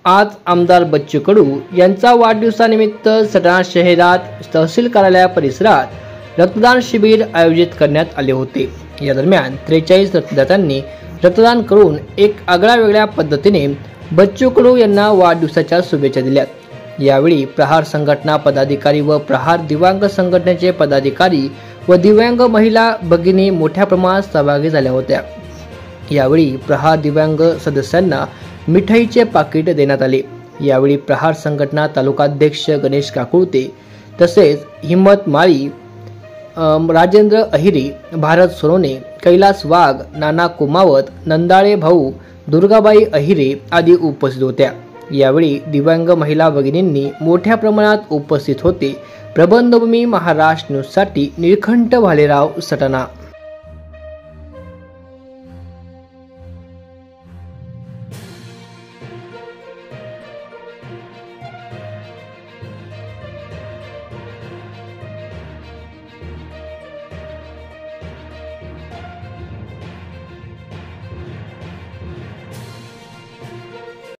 आज आमदार बच्चू कडू यांचा वाढदिवसानिमित्त सटाणा शहरात तहसील कार्यालय परिसरात रक्तदान शिबिर आयोजित करण्यात आले होते। या दरम्यान 43 रक्तदात्यांनी रक्तदान करून एक आगळ्या पद्धतीने बच्चू कडू यांना वाढदिवसाच्या शुभेच्छा दिल्यात। यावेळी प्रहार संघटना पदाधिकारी व प्रहार दिव्यांग संघटनेचे पदाधिकारी व दिव्यांग महिला भगिनी मोठ्या प्रमाणात सहभागी झाल्या होत्या। यावेळी प्रहार दिव्यांग सदस्यांना मिठाईचे पाकिट देण्यात आले। यावेळी प्रहार संघटना तालुकाध्यक्ष गणेश काकुळते तसेच हिम्मत माळी, राजेंद्र अहिरे, भारत सोनोने, कैलास वाघ, नाना कुमावत, नंदाळे भाऊ, दुर्गाबाई अहिरे आदी उपस्थित होत्या। यावेळी दिव्यांग महिला भगिनींनी मोठ्या प्रमाणात उपस्थित होते। प्रबंधभूमी महाराष्ट्र न्यूज साठी निळकंठ भालेराव, सटाणा।